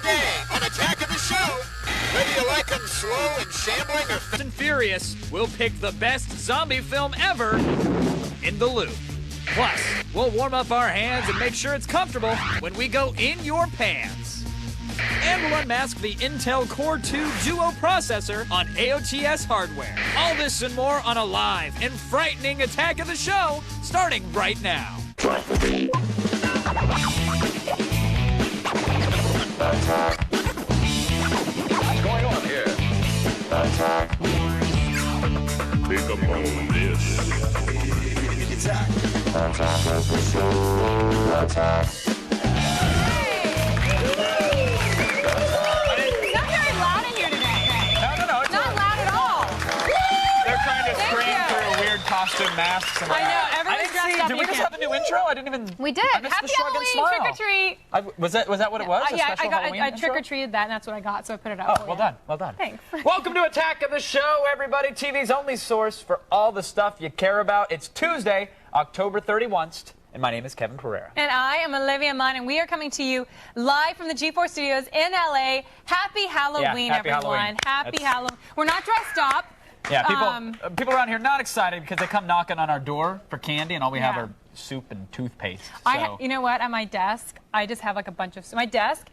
Tuesday on Attack of the Show. Whether you like them slow and shambling or Fast and Furious, we'll pick the best zombie film ever in the loop. Plus, we'll warm up our hands and make sure it's comfortable when we go in your pants. And we'll unmask the Intel Core 2 Duo processor on AOTS hardware. All this and more on a live and frightening Attack of the Show starting right now. What's going on here? Pick up on this. attack. It's not very loud in here today. No. It's Not loud at all. They're trying to Thank scream you. through weird costume masks. And I know, I everyone's didn't dressed see. up. Did we You just can't. have a new intro? I didn't even. We did. I missed Happy the shrug and Halloween, smile. trick or treat. Was that what it was? A Yeah, special Halloween I intro? trick or treated that, and that's what I got, so I put it up. Oh, for well you. done. Well done. Thanks. Welcome to Attack of the Show, everybody. TV's only source for all the stuff you care about. It's Tuesday, October 31st, and my name is Kevin Pereira. And I am Olivia Munn, and we are coming to you live from the G4 Studios in LA. Happy Halloween, happy everyone. Halloween. Happy Halloween. We're not dressed up. Yeah, people around here not excited because they come knocking on our door for candy, and all we have Yeah. are soup and toothpaste. You know what? At my desk, I just have like a bunch of. My desk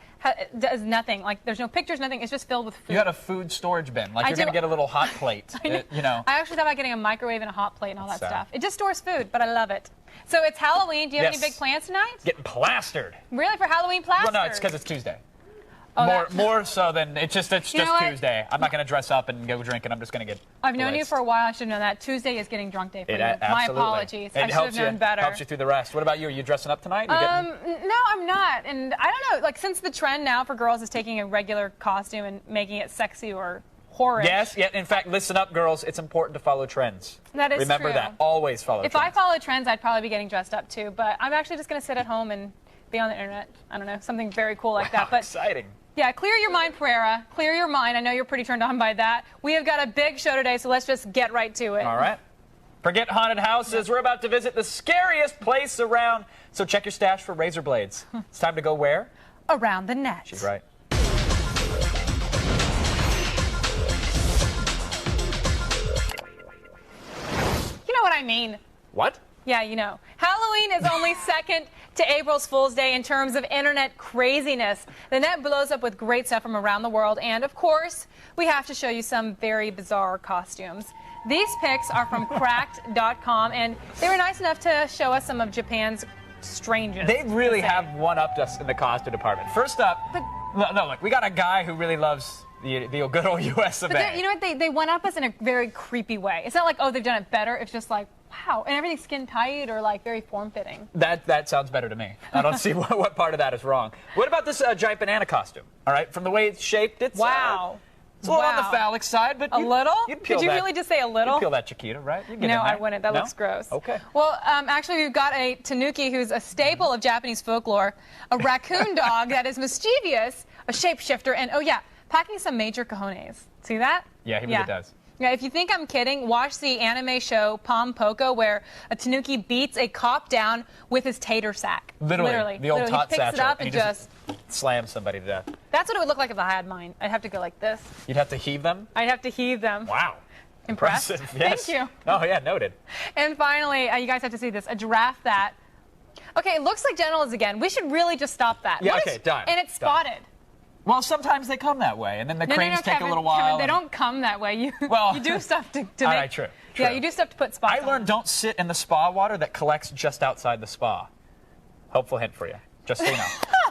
does nothing. Like there's no pictures, nothing. It's just filled with food. You had a food storage bin. Like I you're do. going to get a little hot plate. You know. I actually thought about getting a microwave and a hot plate and all that Sad. stuff. It just stores food, but I love it. So it's Halloween. Do you have Yes. any big plans tonight? Getting plastered. Really, for Halloween plaster? Well, no, it's because it's Tuesday. Oh, More so than it's just You know what? Tuesday. I'm not going to dress up and go drinking. I'm just going to get. I've known you blitzed. for a while. I should have known that. Tuesday is getting drunk day for you. My Absolutely. apologies. It I should have helps known you, better. Helps you through the rest. What about you? Are you dressing up tonight? No, I'm not. And I don't know. Like since the trend now for girls is taking a regular costume and making it sexy or horrid. Yes. Yeah. In fact, listen up, girls. It's important to follow trends. That is Remember true. that. Always follow If trends. I follow trends, I'd probably be getting dressed up too. But I'm actually just going to sit at home and be on the internet. I don't know, something very cool like that. But exciting. yeah, clear your mind, Pereira. Clear your mind. I know you're pretty turned on by that. We have got a big show today, so let's just get right to it. All right. Forget haunted houses. We're about to visit the scariest place around. So check your stash for razor blades. It's time to go where? Around the net. She's right. You know what I mean. What? Yeah, you know. Halloween is only second to April's Fool's Day in terms of internet craziness. The net blows up with great stuff from around the world, and of course, we have to show you some very bizarre costumes. These pics are from cracked.com, and they were nice enough to show us some of Japan's strangest. They really to say. have one-upped us in the costume department. First up, look, we got a guy who really loves the good old U.S. of But A. you know what? They one up us in a very creepy way. It's not like, oh, they've done it better. It's just like, wow. And everything's skin tight or like very form-fitting. That sounds better to me. I don't see what part of that is wrong. What about this giant banana costume? All right, from the way it's shaped, it's Wow. it's a little on the Wow. phallic side, but A little? You'd peel Did you that- really just say a little? You'd peel that Chiquita, right? You'd get No, in I there. wouldn't. That No? looks gross. Okay. Well, actually, we've got a tanuki who's a staple of Japanese folklore, a raccoon dog that is mischievous, a shapeshifter, and, oh, yeah, packing some major cojones. See that? Yeah, he really does. Yeah, if you think I'm kidding, watch the anime show Pom Poko, where a tanuki beats a cop down with his tater sack. Literally, the old Literally. tot He picks satchel. it up and and he just... slams somebody to death. That's what it would look like if I had mine. I'd have to go like this. You'd have to heave them? I'd have to heave them. Wow. Impressed? Impressive. Yes. Thank you. Oh, yeah, noted. And finally, you guys have to see this, a giraffe that... Okay, it looks like genitals again. We should really just stop that. Yeah, What okay, is- done. And it's Done. spotted. Well, sometimes they come that way, and then the No, cranes take Kevin, a little while. Kevin, they and- don't come that way. You Well, you do stuff to all make... right, true. Yeah, you do stuff to put spots I on. learned don't sit in the spa water that collects just outside the spa. Helpful hint for you, just so you know.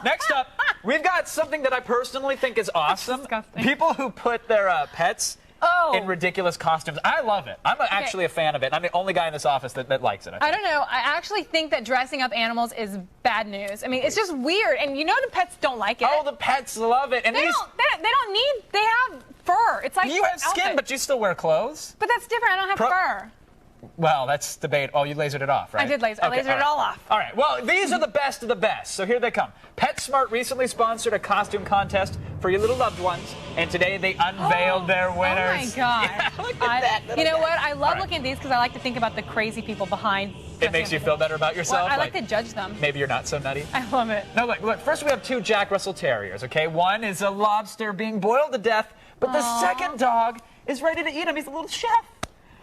Next up, we've got something that I personally think is awesome. disgusting. People who put their pets Oh. in ridiculous costumes. I love it. I'm actually a fan of it. I'm the only guy in this office that likes it. I don't know. I actually think that dressing up animals is bad news. I mean, it's just weird. And you know the pets don't like it. Oh, the pets love it. And they don't need... They have fur. It's like you have skin, outfit. but you still wear clothes. But that's different. I don't have fur. Well, that's debate. Oh, you lasered it off, right? I did laser. I lasered it all off. All right. Well, these are the best of the best. So here they come. PetSmart recently sponsored a costume contest for your little loved ones, and today they unveiled their winners. Oh my God! Yeah, look at that. You know what? I love right. looking at these because I like to think about the crazy people behind. It makes you feel better about yourself. Well, I like to judge them. Maybe you're not so nutty. I love it. No, look. First, we have 2 Jack Russell Terriers. Okay, one is a lobster being boiled to death, but the second dog is ready to eat him. He's a little chef.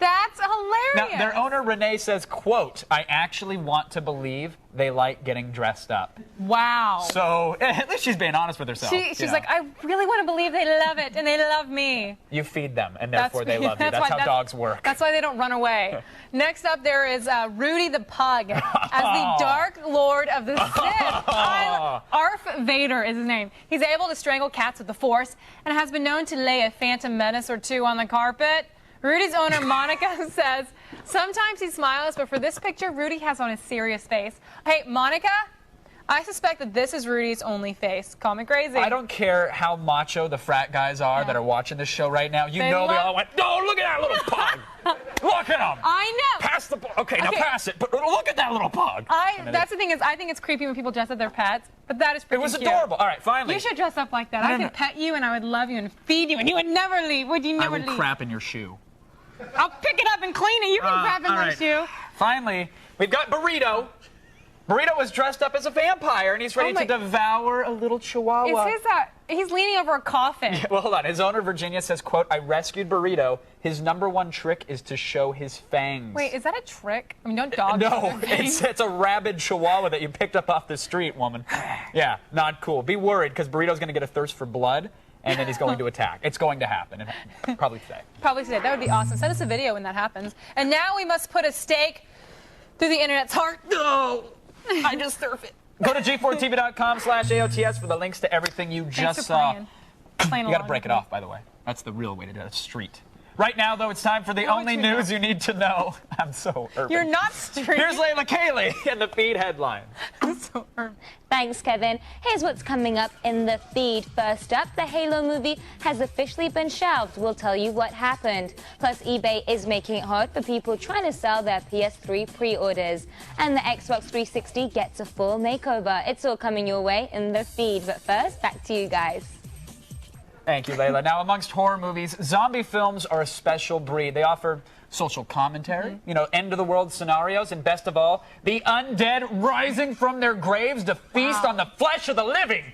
That's hilarious. Now, their owner, Renee, says, quote, "I actually want to believe they like getting dressed up." Wow. So, at least she's being honest with herself. She's like, I really want to believe they love it and they love me. You feed them, and therefore they love you. That's how dogs work. That's why they don't run away. Next up, there is Rudy the Pug as the Dark Lord of the Sith. F.E.A.R is his name. He's able to strangle cats with the Force and has been known to lay a phantom menace or two on the carpet. Rudy's owner, Monica, says, sometimes he smiles, but for this picture, Rudy has on a serious face. Hey, Monica, I suspect that this is Rudy's only face. Call me crazy. I don't care how macho the frat guys are that are watching this show right now. They all went, "No, look at that little pug. Look at him. I know. Pass the ball. Okay, now pass it. But look at that little pug." That's the thing is, I think it's creepy when people dress up their pets, but that is pretty cute. It was adorable. All right, finally. You should dress up like that. I could pet you, and I would love you and feed you, and you would never leave. Would you never leave? I will crap in your shoe. I'll pick it up and clean it. You can crap in my shoe. Finally, we've got Burrito. Burrito is dressed up as a vampire, and he's ready to devour a little chihuahua. He's leaning over a coffin. Yeah, well, hold on. His owner, Virginia, says, quote, "I rescued Burrito. His #1 trick is to show his fangs." Wait, is that a trick? I mean, don't dogs show No, their fangs? it's a rabid chihuahua that you picked up off the street, woman. Yeah, not cool. Be worried, because Burrito's going to get a thirst for blood, and then he's going to attack. It's going to happen, and probably today. Probably today. That would be awesome. Send us a video when that happens. And now we must put a stake through the internet's heart. No, I just surf it. Go to g4tv.com/AOTS for the links to everything you just saw. Playing You got to break it off, by the way. That's the real way to do it. Street. Right now, though, it's time for the only news you need to know. I'm so urban. You're not street. Here's Layla Kaylee and the feed headlines. So urban. Thanks, Kevin. Here's what's coming up in the feed. First up, the Halo movie has officially been shelved. We'll tell you what happened. Plus, eBay is making it hard for people trying to sell their PS3 pre-orders. And the Xbox 360 gets a full makeover. It's all coming your way in the feed. But first, back to you guys. Thank you, Layla. Now, amongst horror movies, zombie films are a special breed. They offer social commentary, end-of-the-world scenarios, and best of all, the undead rising from their graves to feast on the flesh of the living.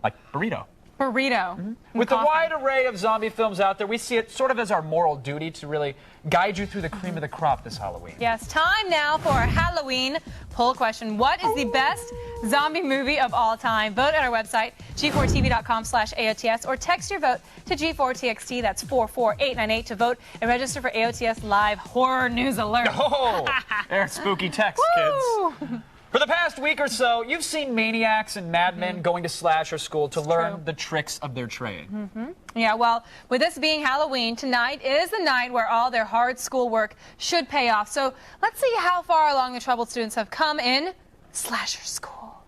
Like Burrito. Burrito. With the wide array of zombie films out there, we see it sort of as our moral duty to really guide you through the cream of the crop this Halloween. Yes, time now for a Halloween poll question. What is the best zombie movie of all time? Vote at our website, g4tv.com/AOTS, or text your vote to G4TXT. That's 44898 to vote and register for AOTS Live Horror News Alert. Oh, there's spooky text, kids. For the past week or so, you've seen maniacs and madmen going to slasher school to learn the tricks of their trade. Yeah, well, with this being Halloween, tonight is the night where all their hard schoolwork should pay off. So let's see how far along the troubled students have come in slasher school.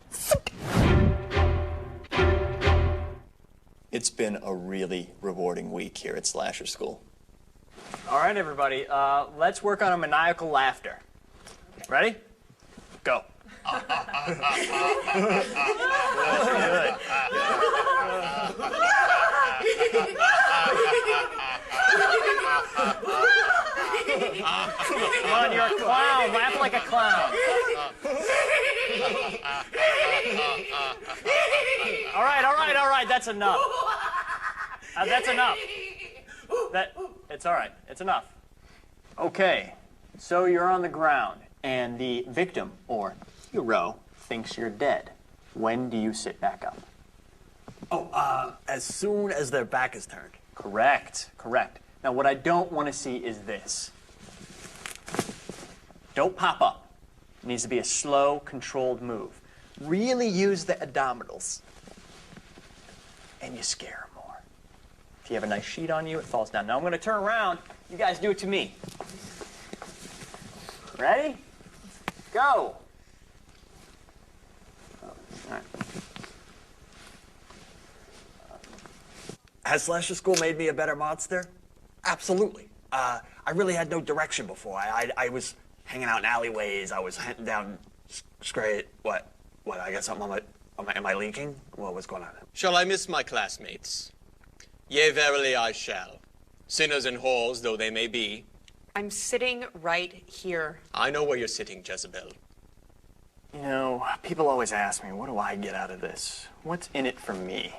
It's been a really rewarding week here at Slasher School. All right, everybody, let's work on a maniacal laughter. Ready? Go. Come on, you're a clown. Laugh like a clown. All right. That's enough. That's enough. It's all right. It's enough. Okay, so you're on the ground, and the victim, or hero, thinks you're dead. When do you sit back up? Oh, as soon as their back is turned. Correct. Now, what I don't want to see is this. Don't pop up. It needs to be a slow, controlled move. Really use the abdominals. And you scare them more. If you have a nice sheet on you, it falls down. Now I'm going to turn around. You guys do it to me. Ready? Go. All right. Has Slasher School made me a better monster? Absolutely. I really had no direction before. I was hanging out in alleyways. I was hunting down straight. What? I got something on my... Am I leaking? What's going on? Shall I miss my classmates? Yea, verily I shall. Sinners and whores though they may be. I'm sitting right here. I know where you're sitting, Jezebel. You know, people always ask me, what do I get out of this? What's in it for me?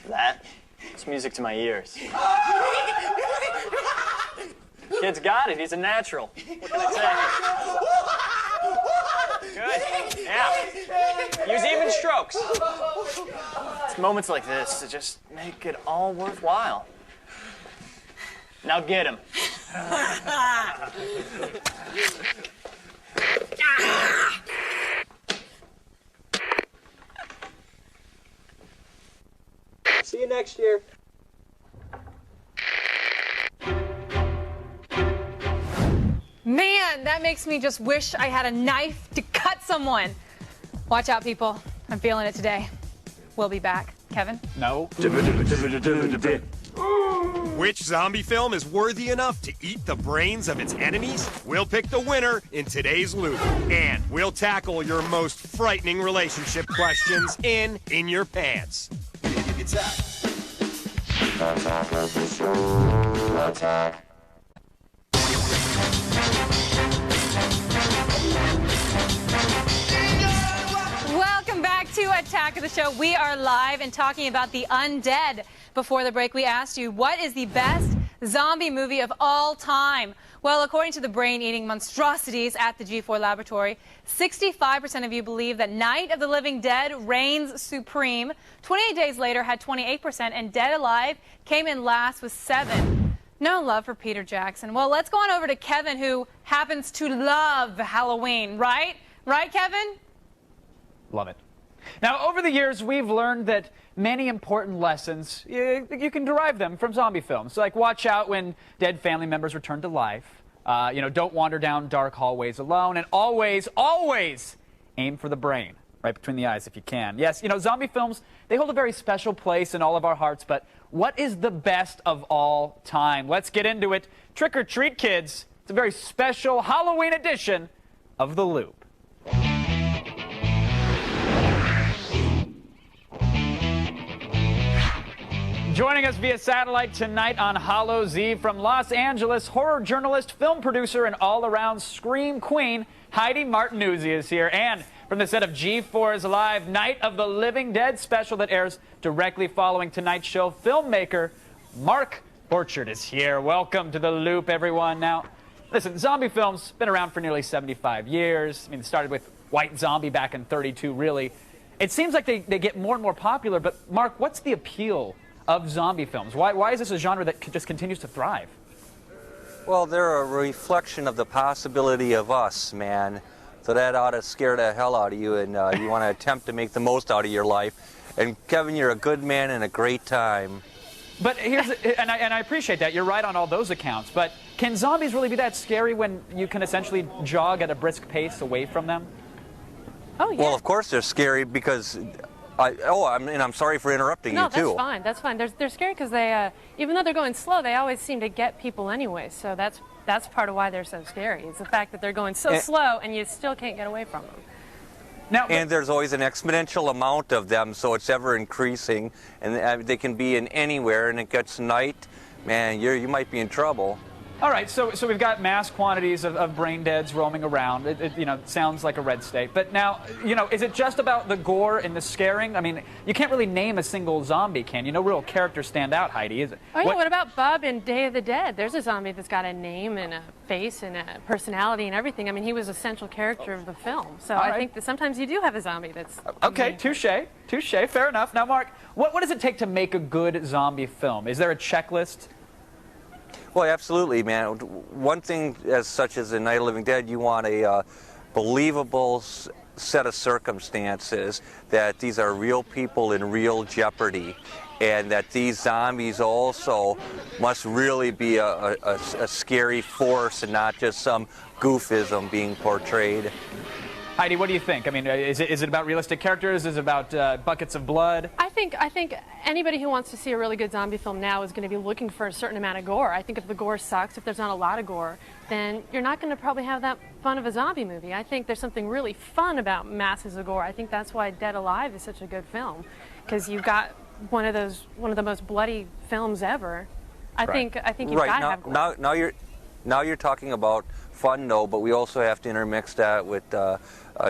That? It's music to my ears. Kid's got it. He's a natural. What can I say? Good. Yeah. Use even strokes. It's moments like this that just make it all worthwhile. Now get him. See you next year. Man, that makes me just wish I had a knife to cut someone. Watch out, people. I'm feeling it today. We'll be back. Kevin? No. Which zombie film is worthy enough to eat the brains of its enemies? We'll pick the winner in today's Loop. And we'll tackle your most frightening relationship questions in Your Pants. Welcome back to Attack of the Show. We are live and talking about the undead. Before the break, we asked you, what is the best zombie movie of all time? Well, according to the brain-eating monstrosities at the G4 laboratory, 65% of you believe that Night of the Living Dead reigns supreme. 28 Days Later had 28%, and Dead Alive came in last with 7%. No love for Peter Jackson. Well, let's go on over to Kevin, who happens to love Halloween, right? Right, Kevin? Love it. Now, over the years, we've learned that many important lessons, you can derive them from zombie films. Like, watch out when dead family members return to life. Don't wander down dark hallways alone. And always, always aim for the brain, right between the eyes if you can. Yes, zombie films, they hold a very special place in all of our hearts. But what is the best of all time? Let's get into it. Trick or treat, kids. It's a very special Halloween edition of The Loop. Joining us via satellite tonight on Hallows Eve from Los Angeles, horror journalist, film producer, and all-around scream queen, Heidi Martinuzzi is here. And from the set of G4's live Night of the Living Dead special that airs directly following tonight's show, filmmaker Mark Orchard is here. Welcome to The Loop, everyone. Now, listen, zombie films been around for nearly 75 years. I mean, it started with White Zombie back in '32, really. It seems like they get more and more popular, but Mark, what's the appeal of zombie films? Why is this a genre that just continues to thrive? Well, they're a reflection of the possibility of us, man. So that ought to scare the hell out of you, and you want to attempt to make the most out of your life. And Kevin, you're a good man and a great time. But and I appreciate that. You're right on all those accounts. But can zombies really be that scary when you can essentially jog at a brisk pace away from them? Oh, yeah. Well, of course they're scary because... I'm sorry for interrupting you, too. No, that's fine. That's fine. They're scary because they, even though they're going slow, they always seem to get people anyway. So that's part of why they're so scary. It's the fact that they're going so slow and you still can't get away from them. Now, and there's always an exponential amount of them, so it's ever increasing. And they can be in anywhere, and it gets night, man, you might be in trouble. All right, so we've got mass quantities of brain deads roaming around. It sounds like a red state. But now, is it just about the gore and the scaring? I mean, you can't really name a single zombie, can you? No real characters stand out, Heidi, is it? Oh, yeah, what about Bub in Day of the Dead? There's a zombie that's got a name and a face and a personality and everything. I mean, he was a central character of the film. So I think that sometimes you do have a zombie that's... Okay, touche, fair enough. Now, Mark, what does it take to make a good zombie film? Is there a checklist? Well, absolutely, man. One thing as such as the Night of the Living Dead, you want a believable set of circumstances, that these are real people in real jeopardy, and that these zombies also must really be a scary force and not just some goofism being portrayed. Heidi, what do you think? I mean, is it about realistic characters? Is it about buckets of blood? I think anybody who wants to see a really good zombie film now is going to be looking for a certain amount of gore. I think if the gore sucks, if there's not a lot of gore, then you're not going to probably have that fun of a zombie movie. I think there's something really fun about masses of gore. I think that's why Dead Alive is such a good film, because you've got one of the most bloody films ever. I think you've got to have gore. Now you're talking about fun, though, but we also have to intermix that with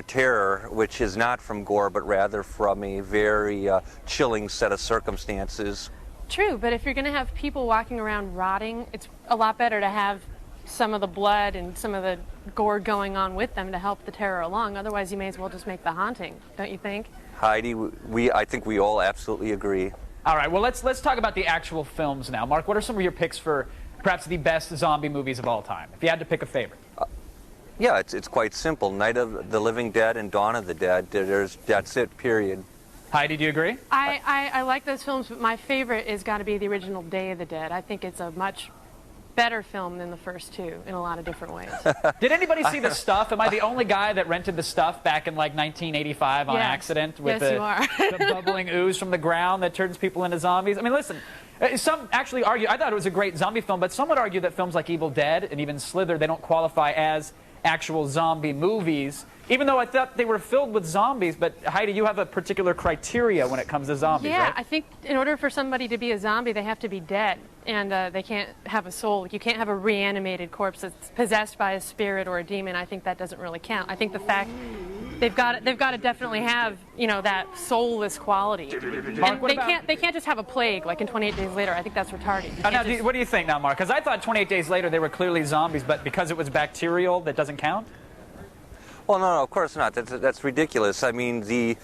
terror, which is not from gore, but rather from a very chilling set of circumstances. True, but if you're going to have people walking around rotting, it's a lot better to have some of the blood and some of the gore going on with them to help the terror along. Otherwise, you may as well just make The Haunting, don't you think? Heidi, I think we all absolutely agree. All right, well, let's talk about the actual films now. Mark, what are some of your picks for perhaps the best zombie movies of all time, if you had to pick a favorite? Yeah, it's quite simple. Night of the Living Dead and Dawn of the Dead. That's it, period. Heidi, do you agree? I like those films, but my favorite has got to be the original Day of the Dead. I think it's a much better film than the first two in a lot of different ways. Did anybody see The Stuff? Am I the only guy that rented The Stuff back in like 1985 on accident with the bubbling ooze from the ground that turns people into zombies? I mean, listen, some actually argue, I thought it was a great zombie film, but some would argue that films like Evil Dead and even Slither, they don't qualify as actual zombie movies, even though I thought they were filled with zombies. But Heidi, you have a particular criteria when it comes to zombies, yeah, right? I think in order for somebody to be a zombie, they have to be dead, and they can't have a soul. You can't have a reanimated corpse that's possessed by a spirit or a demon. I think that doesn't really count. I think the fact they've got to definitely have, you know, that soulless quality. Mark, and they can't just have a plague like in 28 Days Later. I think that's retarded. Now, what do you think now, Mark? Because I thought 28 Days Later they were clearly zombies, but because it was bacterial, that doesn't count? Well, no, of course not. That's ridiculous. I mean, the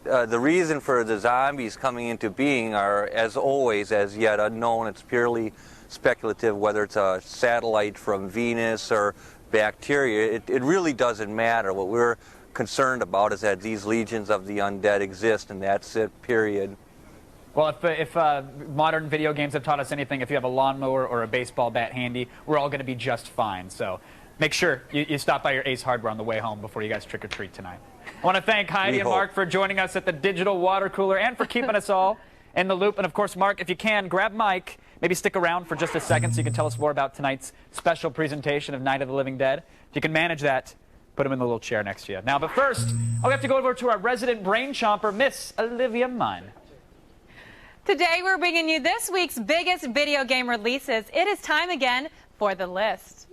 reason for the zombies coming into being are, as always, as yet unknown. It's purely speculative, whether it's a satellite from Venus or bacteria. It really doesn't matter. What we're concerned about is that these legions of the undead exist, and that's it, period. Well, if modern video games have taught us anything, if you have a lawnmower or a baseball bat handy, we're all going to be just fine. So make sure you stop by your Ace Hardware on the way home before you guys trick-or-treat tonight. I want to thank Heidi and Mark for joining us at the digital water cooler and for keeping us all in the loop. And, of course, Mark, if you can, grab Mike. Maybe stick around for just a second so you can tell us more about tonight's special presentation of Night of the Living Dead. If you can manage that, put him in the little chair next to you. Now, but first, we have to go over to our resident brain chomper, Miss Olivia Munn. Today, we're bringing you this week's biggest video game releases. It is time again for the list.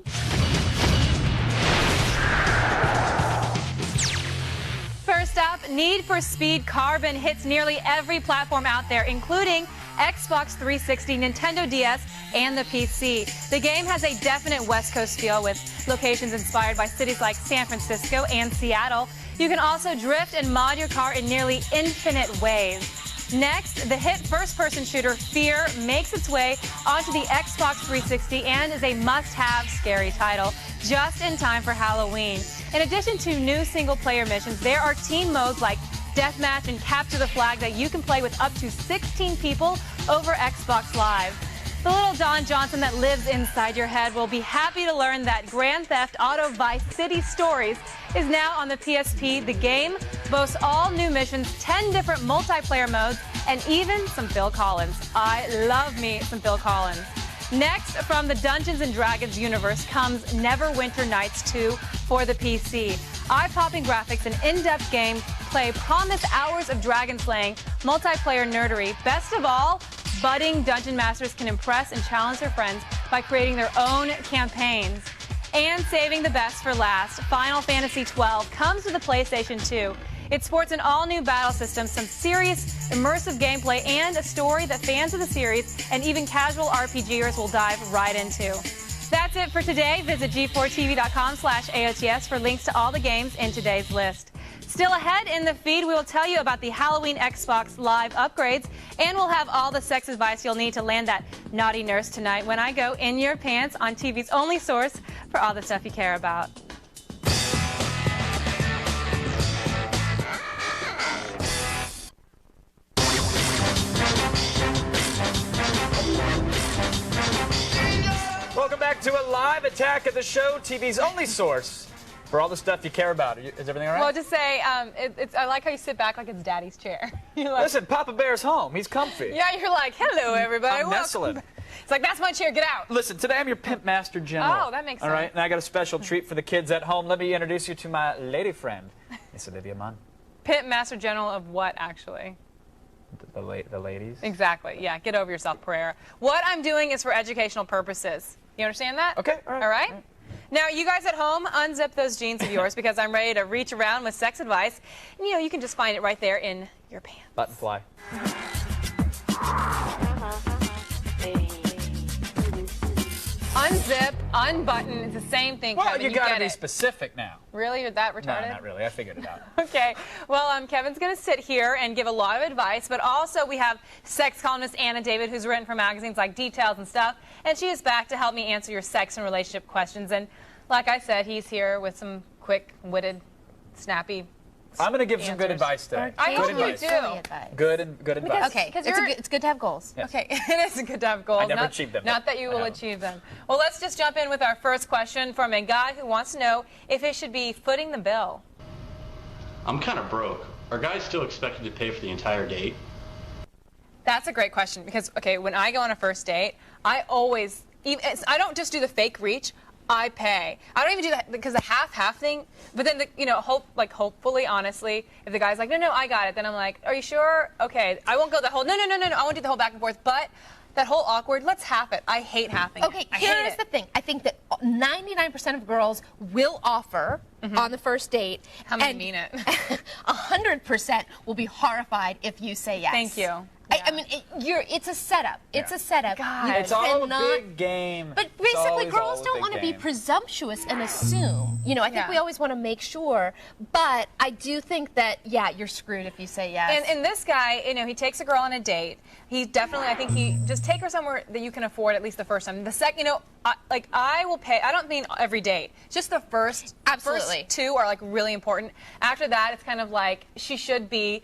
First up, Need for Speed Carbon hits nearly every platform out there, including Xbox 360, Nintendo DS, and the PC. The game has a definite West Coast feel with locations inspired by cities like San Francisco and Seattle. You can also drift and mod your car in nearly infinite ways. Next, the hit first-person shooter F.E.A.R. makes its way onto the Xbox 360 and is a must-have scary title just in time for Halloween. In addition to new single-player missions, there are team modes like Deathmatch and Capture the Flag that you can play with up to 16 people over Xbox Live. The little Don Johnson that lives inside your head will be happy to learn that Grand Theft Auto Vice City Stories is now on the PSP. The game boasts all new missions, 10 different multiplayer modes, and even some Phil Collins. I love me some Phil Collins. Next, from the Dungeons & Dragons universe comes Neverwinter Nights 2 for the PC. Eye-popping graphics and in-depth gameplay promise hours of dragon slaying, multiplayer nerdery. Best of all, budding dungeon masters can impress and challenge their friends by creating their own campaigns. And saving the best for last, Final Fantasy XII comes to the PlayStation 2. It sports an all-new battle system, some serious immersive gameplay, and a story that fans of the series and even casual RPGers will dive right into. That's it for today. Visit g4tv.com/AOTS for links to all the games in today's list. Still ahead in the feed, we will tell you about the Halloween Xbox Live upgrades, and we'll have all the sex advice you'll need to land that naughty nurse tonight when I go in your pants on TV's only source for all the stuff you care about. Welcome back to a live attack of the show, TV's only source For all the stuff you care about, is everything all right? Well, just say, I like how you sit back like it's Daddy's chair. You're like, listen, Papa Bear's home. He's comfy. yeah, you're like, hello, everybody. I'm nestling. It's like, that's my chair. Get out. Listen, today I'm your Pimp Master General. Oh, that makes all sense. All right, and I got a special treat for the kids at home. Let me introduce you to my lady friend, Miss Olivia Munn. Pimp Master General of what, actually? The ladies? Exactly. Yeah, get over yourself, Pereira. What I'm doing is for educational purposes. You understand that? Okay, all right. All right? Now, you guys at home, unzip those jeans of yours because I'm ready to reach around with sex advice. And, you can just find it right there in your pants. Button fly. Unzip, unbutton, it's the same thing, Well, Kevin. you gotta get be it. specific now. Really? You're that retarded? No, not really. I figured it out. Okay. Well, Kevin's going to sit here and give a lot of advice, but also we have sex columnist Anna David, who's written for magazines like Details and stuff, and she is back to help me answer your sex and relationship questions. And like I said, he's here with some quick-witted, snappy I'm going to give answers. some good advice today. I hope good you advice. Good advice. Okay, because it's good to have goals. Yes. Okay, it is good to have goals. I never achieved them. Not that you will achieve them. Well, let's just jump in with our first question from a guy who wants to know if he should be footing the bill. I'm kind of broke. Are guys still expected to pay for the entire date? That's a great question because, okay, when I go on a first date, I don't just do the fake reach. I pay. I don't even do that because the half thing. But then, hopefully, honestly, if the guy's like, no, I got it, then I'm like, are you sure? Okay, I won't go the whole. No. I won't do the whole back and forth. But that whole awkward. Let's half it. I hate halving. Okay, here's the thing. I think that 99% of girls will offer on the first date. How many mean it? 100% will be horrified if you say yes. Thank you. I mean, it's a setup. It's a setup. God. You It's all a cannot- big game. But It's basically, always girls all a don't big want to be game. presumptuous and assume. I think we always want to make sure. But I do think that, you're screwed if you say yes. And this guy, he takes a girl on a date. He definitely, I think he just take her somewhere that you can afford at least the first time. The second, I will pay. I don't mean every date. Just the first. Absolutely. First two are like really important. After that, it's kind of like she should be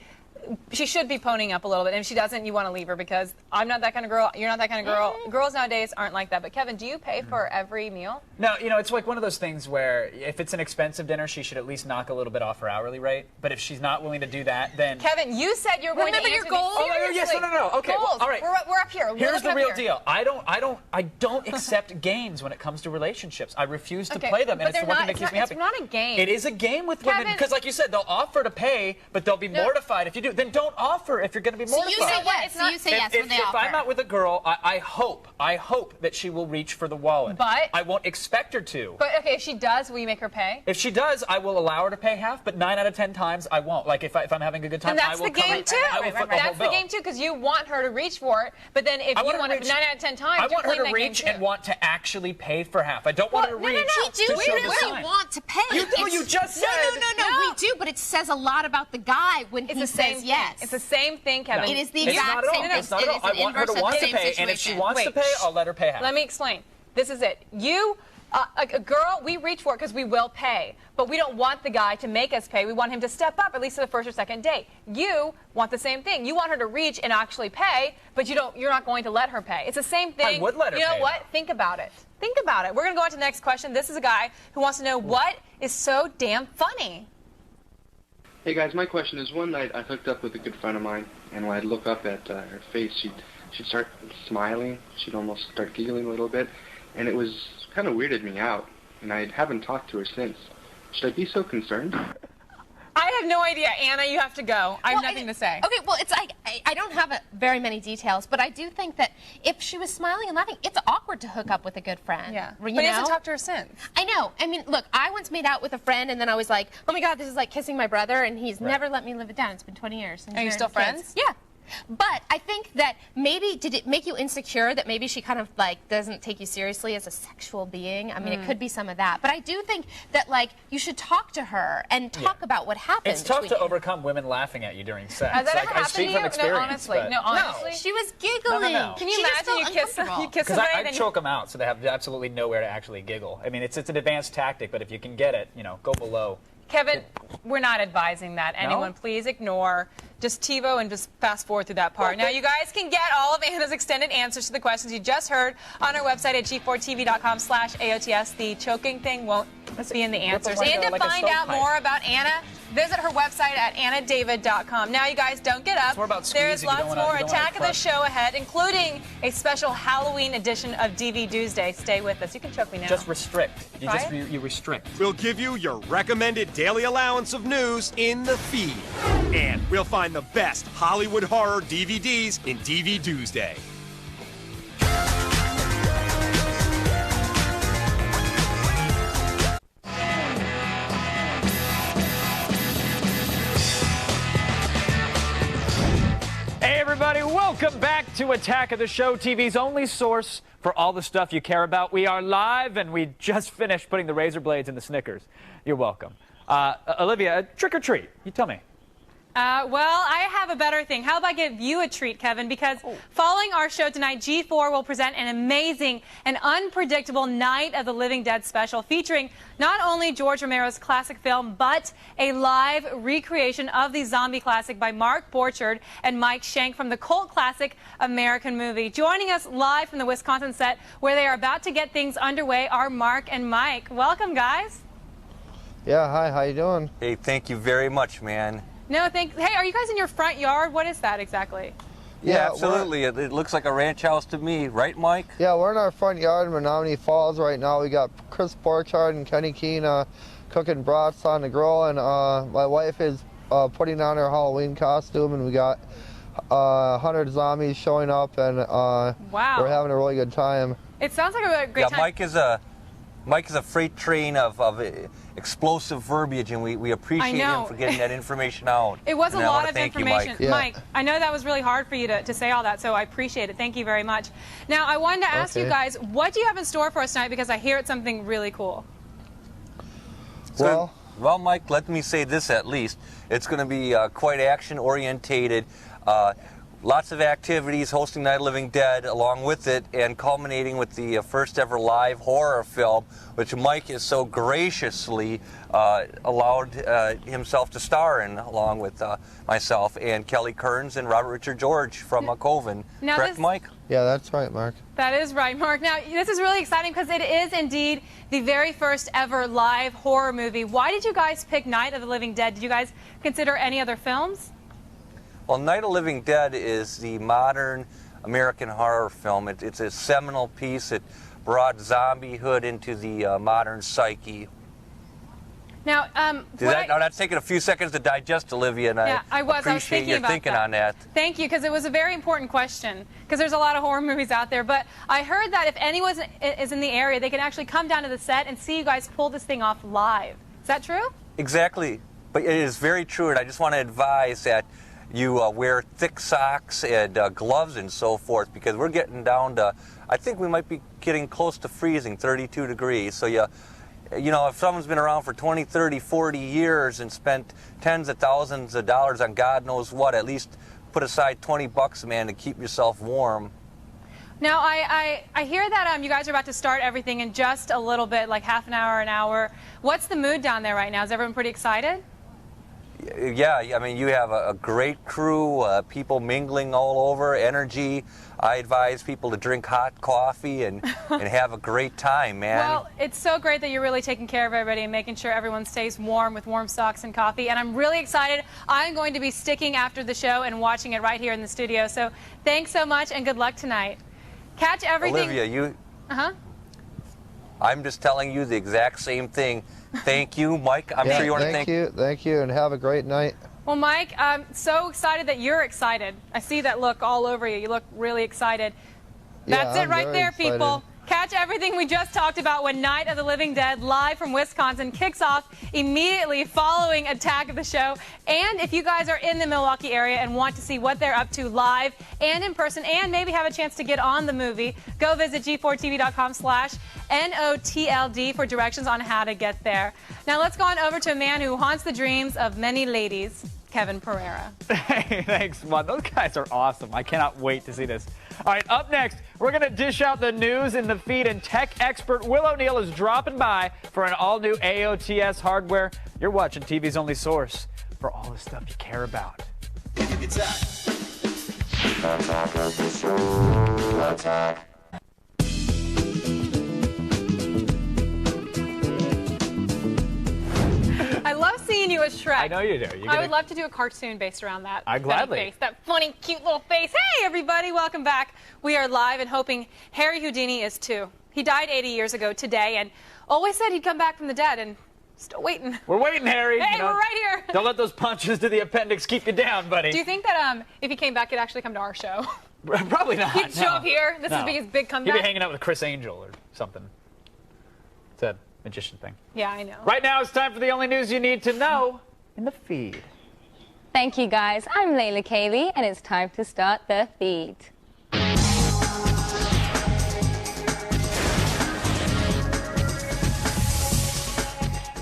ponying up a little bit. And if she doesn't, you want to leave her because I'm not that kind of girl. You're not that kind of girl. Girls nowadays aren't like that. But Kevin, do you pay for every meal? No, it's like one of those things where if it's an expensive dinner, she should at least knock a little bit off her hourly rate. But if she's not willing to do that, then Kevin, you said you're going Remember to your answer goals? these seriously. yes, no. Okay, goals. well, all right. We're up here. Here's the real deal. I don't accept games when it comes to relationships. I refuse to play them, and it's the one thing that keeps me happy. It's not a game. It is a game with Kevin, women because, like you said, they'll offer to pay, but they'll be mortified if you do. Then don't offer if you're going to be mortified. So you say yes. So you say yes when they If offer. I'm out with a girl, I hope that she will reach for the wallet. But I won't expect her to. But okay, if she does, will you make her pay? If she does, I will allow her to pay half. But 9 out of 10 times, I won't. Like if I'm having a good time, And I that's will the game too. I will foot the whole That's the bill. game too, because you want her to reach for it. But then if you want it 9 out of 10 times, I want her you're to playing that reach game and want to actually pay for half. I don't want her to reach We do to show the really sign. want to pay. You do. You just said. No. We do, but it says a lot about the guy when he says yes. It's the same thing, Kevin. It is the It's exact not at all. same It's thing. not at all. It is I an want her to inverse of want the to same pay, and if she situation. wants to pay, I'll let her pay half. Let me explain. This is it. A girl, we reach for it because we will pay, but we don't want the guy to make us pay. We want him to step up at least to the first or second date. You want the same thing. You want her to reach and actually pay, but you're not going to let her pay. It's the same thing. I would let her You know pay, what? though. Think about it. Think about it. We're going to go on to the next question. This is a guy who wants to know what is so damn funny. Hey guys, my question is, one night I hooked up with a good friend of mine, and when I'd look up at her face, she'd start smiling, she'd almost start giggling a little bit, and it was kind of weirded me out, and I haven't talked to her since. Should I be so concerned? I have no idea. Anna, you have to go. I have nothing to say. Okay, well, it's like I don't have very many details, but I do think that if she was smiling and laughing, it's awkward to hook up with a good friend. Yeah. But he hasn't talked to her since. I know. I mean, look, I once made out with a friend, and then I was like, oh my God, this is like kissing my brother, and he's never let me live it down. It's been 20 years. Are you still friends? Yeah. But I think that maybe, did it make you insecure that maybe she kind of like doesn't take you seriously as a sexual being? I mean, it could be some of that. But I do think that like you should talk to her and talk about what happened. It's tough to between you. overcome women laughing at you during sex. Has that Like, ever I happened speak to from you? experience. No, honestly. She was giggling. No. Can you She just imagine you felt kiss uncomfortable. somebody Because I and choke them out, so they have absolutely nowhere to actually giggle. I mean, it's an advanced tactic, but if you can get it, go below. Kevin, we're not advising that. Anyone, please ignore. Just TiVo and just fast forward through that part. Now, you guys can get all of Anna's extended answers to the questions you just heard on our website at g4tv.com/AOTS. The choking thing won't be in the answers. And to find out more about Anna, visit her website at annadavid.com. Now, you guys, don't get up. There's lots more Attack of the Show ahead, including a special Halloween edition of DV Doomsday. Stay with us. You can choke me now. Just restrict. You restrict. We'll give you your recommended daily allowance of news in the feed. And we'll find the best Hollywood horror DVDs in DV Doomsday. Hey everybody, welcome back to Attack of the Show, TV's only source for all the stuff you care about. We are live and we just finished putting the razor blades in the Snickers. You're welcome. Olivia, trick or treat, you tell me. Well, I have a better thing. How about I give you a treat, Kevin? Because following our show tonight, G4 will present an amazing and unpredictable Night of the Living Dead special featuring not only George Romero's classic film, but a live recreation of the zombie classic by Mark Borchardt and Mike Schenk from the cult classic American movie. Joining us live from the Wisconsin set where they are about to get things underway are Mark and Mike. Welcome, guys. Yeah, hi, how you doing? Hey, thank you very much, man. No, thanks. Hey, are you guys in your front yard? What is that exactly? Yeah, absolutely. It looks like a ranch house to me, right, Mike? Yeah, we're in our front yard in Menominee Falls right now. We got Chris Borchardt and Kenny Keene cooking brats on the grill, and my wife is putting on her Halloween costume, and we got 100 zombies showing up, and wow, we're having a really good time. It sounds like a great time. Mike is a freight train of explosive verbiage, and we appreciate him for getting that information out. It was a lot of information. You, Mike, I know that was really hard for you to say all that, so I appreciate it. Thank you very much. Now, I wanted to ask you guys, what do you have in store for us tonight? Because I hear it's something really cool. Well, Mike, let me say this at least. It's going to be quite action-orientated. Lots of activities, hosting Night of the Living Dead along with it, and culminating with the first ever live horror film, which Mike has so graciously allowed himself to star in, along with myself and Kelly Kearns and Robert Richard George from Coven. Now correct, Mike? Yeah, that's right, Mark. That is right, Mark. Now, this is really exciting because it is indeed the very first ever live horror movie. Why did you guys pick Night of the Living Dead? Did you guys consider any other films? Well, Night of the Living Dead is the modern American horror film. It's a seminal piece. It brought zombiehood into the modern psyche. Now, that's taken a few seconds to digest, Olivia, and I appreciate your thinking on that. Thank you, because it was a very important question, because there's a lot of horror movies out there. But I heard that if anyone is in the area, they can actually come down to the set and see you guys pull this thing off live. Is that true? Exactly. But it is very true, and I just want to advise that you wear thick socks and gloves and so forth, because we're getting down to, I think we might be getting close to freezing, 32 degrees. So you know, if someone's been around for 20, 30, 40 years and spent tens of thousands of dollars on God knows what, at least put aside $20, man, to keep yourself warm. Now, I hear that you guys are about to start everything in just a little bit, like half an hour. What's the mood down there right now? Is everyone pretty excited? Yeah, I mean, you have a great crew, people mingling all over, energy. I advise people to drink hot coffee and have a great time, man. Well, it's so great that you're really taking care of everybody and making sure everyone stays warm with warm socks and coffee. And I'm really excited. I'm going to be sticking after the show and watching it right here in the studio. So thanks so much and good luck tonight. Catch everything. Olivia, you... I'm just telling you the exact same thing. Thank you, Mike. I'm sure you want to thank you. Thank you, and have a great night. Well, Mike, I'm so excited that you're excited. I see that look all over you. You look really excited. That's it right there, people. Catch everything we just talked about when Night of the Living Dead, live from Wisconsin, kicks off immediately following Attack of the Show. And if you guys are in the Milwaukee area and want to see what they're up to live and in person and maybe have a chance to get on the movie, go visit g4tv.com/NOTLD for directions on how to get there. Now let's go on over to a man who haunts the dreams of many ladies, Kevin Pereira. Hey, thanks, Mom. Those guys are awesome. I cannot wait to see this. All right, up next, we're going to dish out the news in the feed, and tech expert Will O'Neill is dropping by for an all-new AOTS hardware You're watching TV's only source for all the stuff you care about. I love seeing you as Shrek. I know you do. I would love to do a cartoon based around that. I gladly. Face, that funny, cute little face. Hey, everybody, welcome back. We are live and hoping Harry Houdini is too. He died 80 years ago today and always said he'd come back from the dead, and still waiting. We're waiting, Harry. Hey, we're right here. Don't let those punches to the appendix keep you down, buddy. Do you think that if he came back, he'd actually come to our show? Probably not. He'd show up here. This would be his big comeback. He'd be hanging out with Chris Angel or something. It's a magician thing. Yeah, I know. Right now, it's time for the only news you need to know in the feed. Thank you, guys. I'm Layla Kaylee, and it's time to start the feed.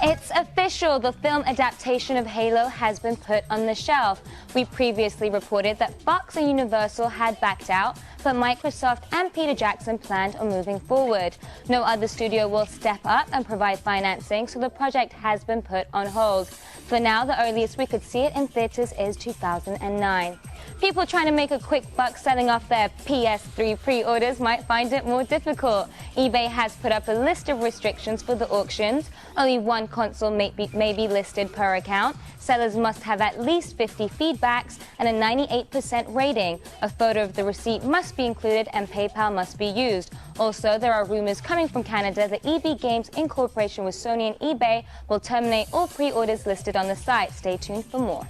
It's official. The film adaptation of Halo has been put on the shelf. We previously reported that Fox and Universal had backed out, but Microsoft and Peter Jackson planned on moving forward. No other studio will step up and provide financing, so the project has been put on hold. For now, the earliest we could see it in theaters is 2009. People trying to make a quick buck selling off their PS3 pre-orders might find it more difficult. eBay has put up a list of restrictions for the auctions. Only one console may be listed per account. Sellers must have at least 50 feedbacks and a 98% rating. A photo of the receipt must be included and PayPal must be used. Also, there are rumors coming from Canada that EB Games, in cooperation with Sony and eBay, will terminate all pre-orders listed on the site. Stay tuned for more.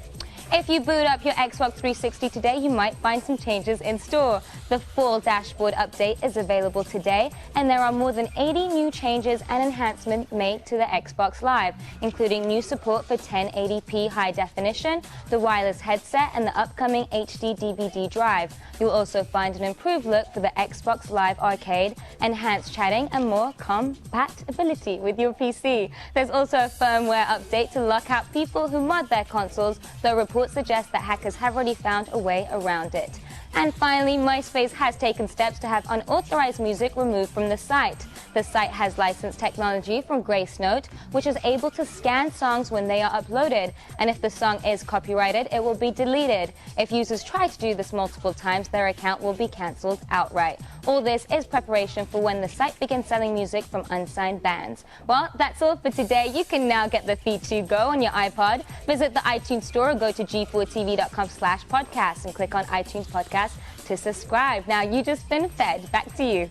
If you boot up your Xbox 360 today, you might find some changes in store. The full dashboard update is available today, and there are more than 80 new changes and enhancements made to the Xbox Live, including new support for 1080p high definition, the wireless headset, and the upcoming HD DVD drive. You'll also find an improved look for the Xbox Live Arcade, enhanced chatting, and more compatibility with your PC. There's also a firmware update to lock out people who mod their consoles, though reports suggest that hackers have already found a way around it. And finally, MySpace has taken steps to have unauthorized music removed from the site. The site has licensed technology from Gracenote, which is able to scan songs when they are uploaded, and if the song is copyrighted, it will be deleted. If users try to do this multiple times, their account will be cancelled outright. All this is preparation for when the site begins selling music from unsigned bands. Well, that's all for today. You can now get the feed to go on your iPod. Visit the iTunes Store or go to g4tv.com/podcast and click on iTunes Podcast to subscribe. Now you just been fed. Back to you.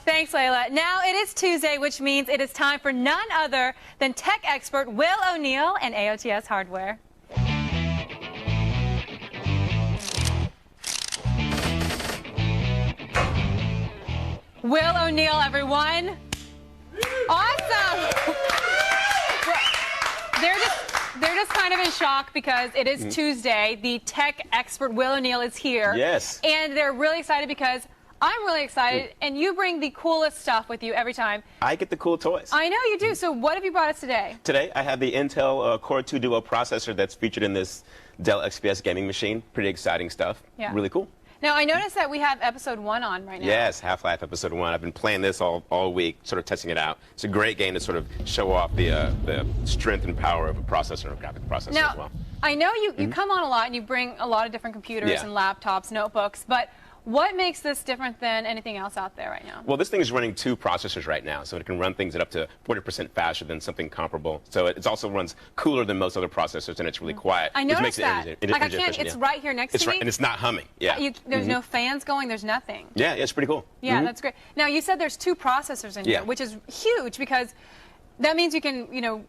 Thanks, Layla. Now it is Tuesday, which means it is time for none other than tech expert Will O'Neill and AOTS Hardware. Will O'Neill, everyone. Awesome. They're just kind of in shock because it is Tuesday. The tech expert Will O'Neill is here. Yes. And they're really excited because I'm really excited, and you bring the coolest stuff with you every time. I get the cool toys. I know you do. So what have you brought us today? Today, I have the Intel Core 2 Duo processor that's featured in this Dell XPS gaming machine. Pretty exciting stuff. Yeah. Really cool. Now, I noticed that we have episode 1 on right now. Yes, Half-Life episode 1. I've been playing this all week, sort of testing it out. It's a great game to sort of show off the strength and power of a processor and a graphic processor now, as well. I know you come on a lot and you bring a lot of different computers and laptops, notebooks, but what makes this different than anything else out there right now? Well, this thing is running 2 processors right now, so it can run things at up to 40% faster than something comparable. So it also runs cooler than most other processors, and it's really quiet. I noticed that. Like I can't, it's right here next to me. And it's not humming. Yeah. There's no fans going. There's nothing. Yeah, it's pretty cool. Yeah, that's great. Now, you said there's 2 processors in here, which is huge because that means you can,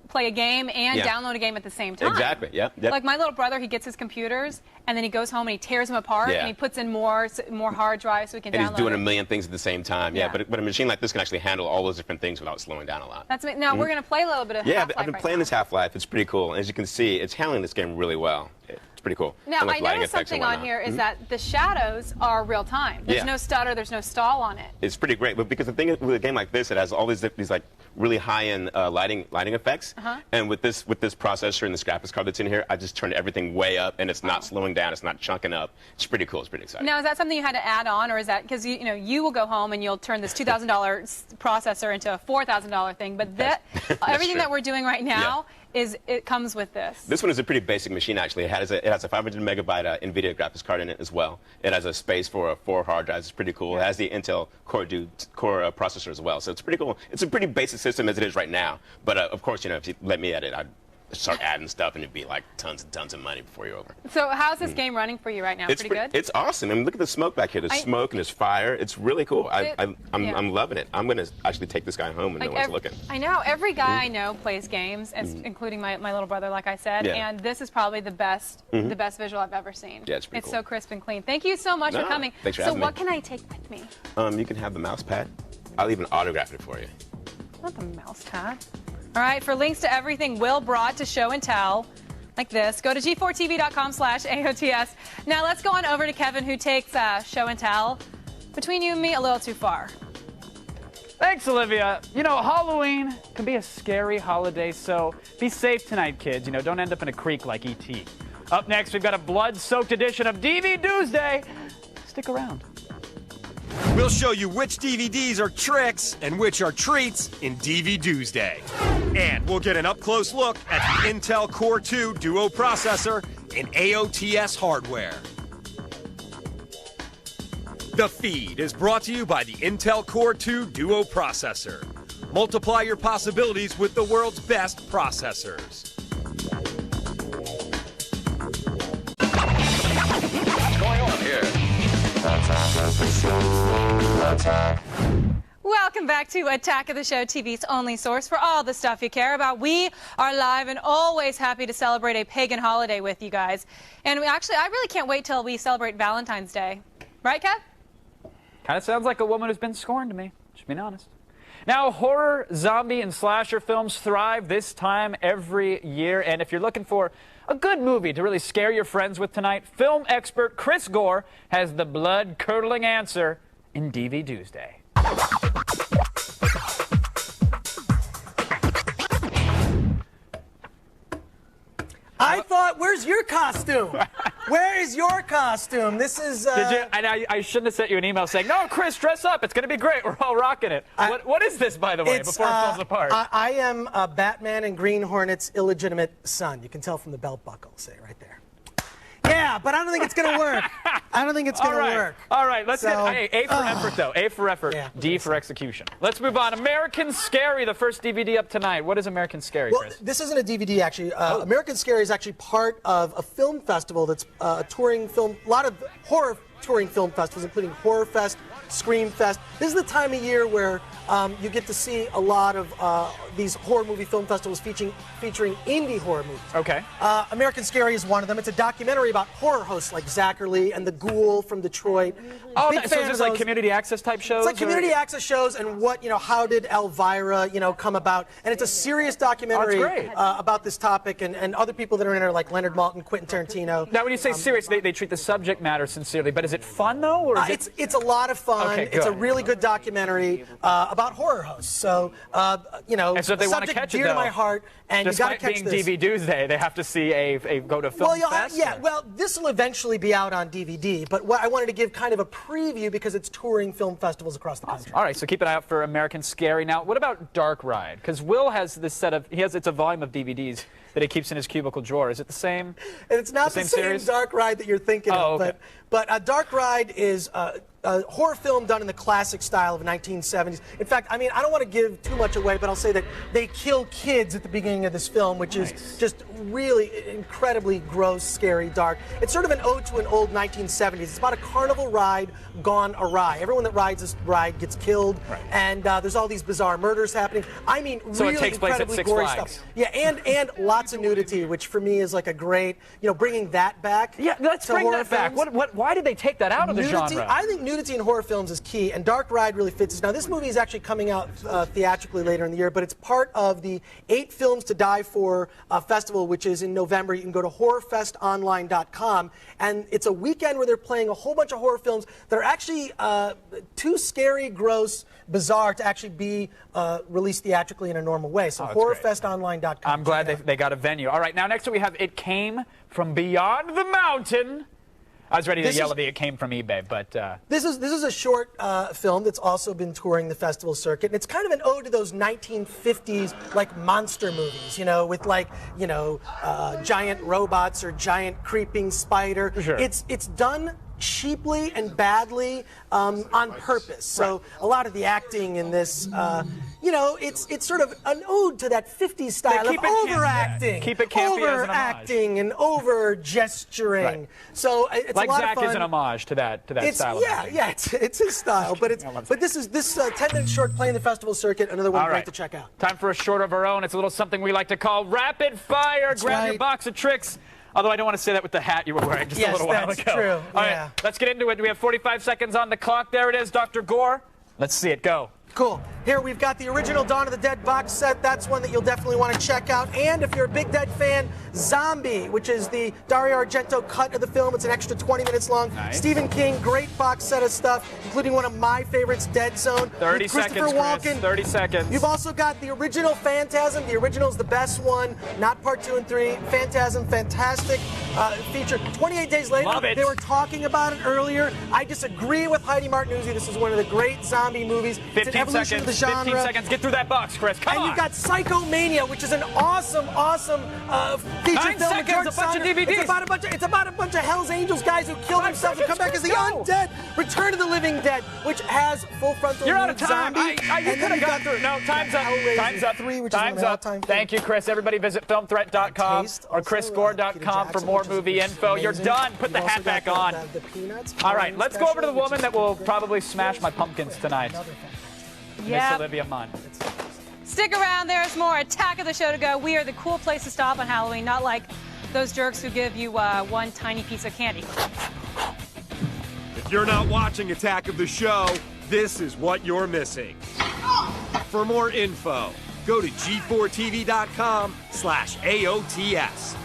play a game and download a game at the same time. Exactly, yeah. Like my little brother, he gets his computers, and then he goes home and he tears them apart, and he puts in more hard drives so he can download. And he's doing a million things at the same time, But a machine like this can actually handle all those different things without slowing down a lot. That's Now, we're going to play a little bit of Half-Life I've been playing this Half-Life. It's pretty cool. As you can see, it's handling this game really well. It's pretty cool. Now, And, like, I lighting noticed effects and something on whatnot. here is Mhm. that the shadows are real time. There's Yeah. no stutter, there's no stall on it. It's pretty great, but because the thing is, with a game like this, it has all these like really high-end lighting effects. And with this processor and this graphics card that's in here, I just turned everything way up, and it's not slowing down, it's not chunking up. It's pretty cool. It's pretty exciting. Now, is that something you had to add on, or is that because you will go home and you'll turn this $2,000 processor into a $4,000 thing? But that everything true. that we're doing right now it comes with this. This one is a pretty basic machine, actually. It has a 500 megabyte NVIDIA graphics card in it as well. It has a space for 4 hard drives. It's pretty cool. It has the Intel Core processor as well. So it's pretty cool. It's a pretty basic system as it is right now. But of course, if you let me edit, I'd start adding stuff, and it'd be like tons and tons of money before you're over. So how's this game running for you right now? Pretty good? It's awesome. I mean, look at the smoke back here. There's smoke and there's fire. It's really cool. I'm loving it. I'm going to actually take this guy home when no one's looking. I know. Every guy I know plays games, including my little brother, like I said. Yeah. And this is probably the best visual I've ever seen. Yeah, it's pretty cool. so crisp and clean. Thank you so much for coming. Thanks for so having what me. can I take with me? You can have the mouse pad. I'll even autograph it for you. Not the mouse pad. All right, for links to everything Will brought to show and tell, like this, go to g4tv.com/AOTS. Now let's go on over to Kevin, who takes show and tell, between you and me, a little too far. Thanks, Olivia. Halloween can be a scary holiday, so be safe tonight, kids. Don't end up in a creek like E.T. Up next, we've got a blood-soaked edition of DV Doomsday. Stick around. We'll show you which DVDs are tricks and which are treats in DV Doomsday. And we'll get an up-close look at the Intel Core 2 Duo processor in AOTS hardware. The Feed is brought to you by the Intel Core 2 Duo processor. Multiply your possibilities with the world's best processors. What's going on here? Welcome back to Attack of the Show, TV's only source for all the stuff you care about. We are live and always happy to celebrate a pagan holiday with you guys. And I really can't wait till we celebrate Valentine's Day. Right, Kev? Kind of sounds like a woman who's been scorned to me, just being honest. Now, horror, zombie, and slasher films thrive this time every year. And if you're looking for a good movie to really scare your friends with tonight, film expert Chris Gore has the blood-curdling answer in DV Doomsday. I thought, where's your costume? Where is your costume? This is. Did you? And I shouldn't have sent you an email saying, "No, Chris, dress up. It's going to be great. We're all rocking it." What is this, by the way? Before it falls apart. I am Batman and Green Hornet's illegitimate son. You can tell from the belt buckle. Say right there. Yeah, but I don't think it's going to work. I don't think it's going to work. All right, let's get A for effort, though. A for effort, D for execution. Let's move on. American Scary, the first DVD up tonight. What is American Scary, Chris? This isn't a DVD, actually. American Scary is actually part of a film festival that's a touring film, a lot of horror touring film festivals, including Horror Fest, Scream Fest. This is the time of year where you get to see a lot of these horror movie film festivals featuring indie horror movies. Okay. American Scary is one of them. It's a documentary about horror hosts like Zachary and the Ghoul from Detroit. Oh, Big so fan is this of like those. community access type shows? It's like community access shows and how did Elvira, come about. And it's a serious documentary about this topic and other people that are in there like Leonard Maltin, Quentin Tarantino. Now, when you say serious, they treat the subject matter sincerely, but is it fun, though? Or is it's a lot of fun. Okay, it's a really good documentary about horror hosts. So, and so if they want to subject catch it, dear to though, my heart, and you got to catch being this. DV Doomsday, they have to see go to film fest? Well, this will eventually be out on DVD, but I wanted to give kind of a preview because it's touring film festivals across the country. All right, so keep an eye out for American Scary. Now, what about Dark Ride? Because Will has this set of, it's a volume of DVDs that he keeps in his cubicle drawer. Is it the same? And it's not the same series? Dark Ride that you're thinking of, okay. but Dark Ride is a horror film done in the classic style of 1970s. In fact, I don't want to give too much away, but I'll say that they kill kids at the beginning of this film, which is just really incredibly gross, scary, dark. It's sort of an ode to an old 1970s. It's about a carnival ride gone awry. Everyone that rides this ride gets killed, and there's all these bizarre murders happening. So really it takes place at incredibly Six gory Flags. stuff. Yeah, and lots lots of nudity, which for me is like a great, bringing that back. Yeah, let's bring that back. Why did they take that out of the genre? I think nudity in horror films is key, and Dark Ride really fits this. Now, this movie is actually coming out theatrically later in the year, but it's part of the 8 Films to Die For festival, which is in November. You can go to horrorfestonline.com, and it's a weekend where they're playing a whole bunch of horror films that are actually too scary, gross, bizarre to actually be released theatrically in a normal way. So horrorfestonline.com. I'm glad they got a venue. All right, now next we have It Came From Beyond the Mountain. I was ready to yell at It Came From eBay, but... This is a short film that's also been touring the festival circuit. And it's kind of an ode to those 1950s, like, monster movies, with, like, giant robots or giant creeping spider. Sure. It's done cheaply and badly on purpose. So a lot of the acting in this, it's sort of an ode to that 50s style of overacting. Keep it campy as an homage. Overacting and over-gesturing. Right. So it's like a lot Zach of fun. is an homage to that style. It's his style. But this 10-minute short playing the festival circuit, another one great to check out. Time for a short of our own. It's a little something we like to call rapid fire. Grab your box of tricks. Although I don't want to say that with the hat you were wearing just a little while ago. Yes, that's true. All right, let's get into it. We have 45 seconds on the clock. There it is, Dr. Gore. Let's see it go. Cool. Here we've got the original Dawn of the Dead box set. That's one that you'll definitely want to check out. And if you're a big Dead fan, Zombie, which is the Dario Argento cut of the film. It's an extra 20 minutes long. Nice. Stephen King, great box set of stuff, including one of my favorites, Dead Zone. 30 seconds, Chris. 30 seconds. You've also got the original Phantasm. The original is the best one, not part 2 and 3. Phantasm, fantastic feature. 28 Days Later, Love it. They were talking about it earlier. I disagree with Heidi Martinuzzi. This is one of the great zombie movies. 15 it's an evolution of the genre. 15 seconds. Get through that box, Chris. Come on. And you've got Psychomania, which is an awesome feature 9 film. seconds, a bunch of DVDs. It's about a bunch of Hell's Angels guys who kill themselves and come back as the undead. Return of the Living Dead, which has full frontal. You're out of time. Zombie. You could have got through. No, time's up. Time's up. 3, which time's is up. Thank you, Chris. Everybody visit filmthreat.com or chrisgore.com for more movie info. You're done. Put the hat back on. All right, let's go over to the woman that will probably smash my pumpkins tonight. Miss Olivia Munn. Stick around, there's more Attack of the Show to go. We are the cool place to stop on Halloween, not like those jerks who give you one tiny piece of candy. If you're not watching Attack of the Show, this is what you're missing. For more info, go to g4tv.com/AOTS.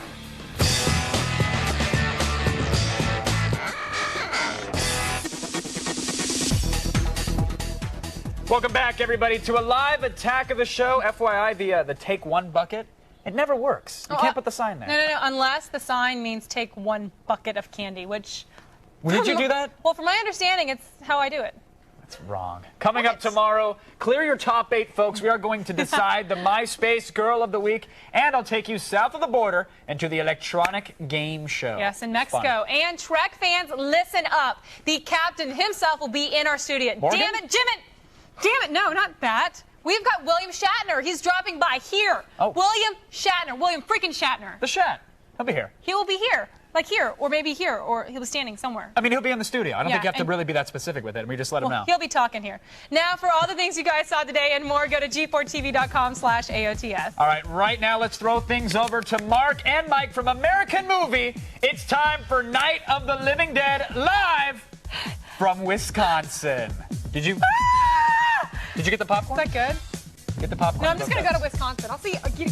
Welcome back, everybody, to a live Attack of the Show. FYI, the take one bucket, it never works. You can't put the sign there. No, unless the sign means take one bucket of candy, which... Did you do that? Well, from my understanding, it's how I do it. That's wrong. Coming up tomorrow, clear your top 8, folks. We are going to decide the MySpace Girl of the Week, and I'll take you south of the border into the electronic game show. Yes, in Mexico. And Trek fans, listen up. The captain himself will be in our studio. Morgan? Damn it, Jim! Damn it, no, not that. We've got William Shatner. He's dropping by here. Oh. William Shatner. William freaking Shatner. The Shat. He'll be here. He will be here. Like here, or maybe here, or he'll be standing somewhere. I mean, he'll be in the studio. I don't think you have to really be that specific with it. We just let him know. He'll be talking here. Now, for all the things you guys saw today and more, go to g4tv.com/AOTS. All right, right now, let's throw things over to Mark and Mike from American Movie. It's time for Night of the Living Dead live from Wisconsin. Did you get the popcorn? Is that good? Get the popcorn. No, I'm just going to go to Wisconsin. I'll see you.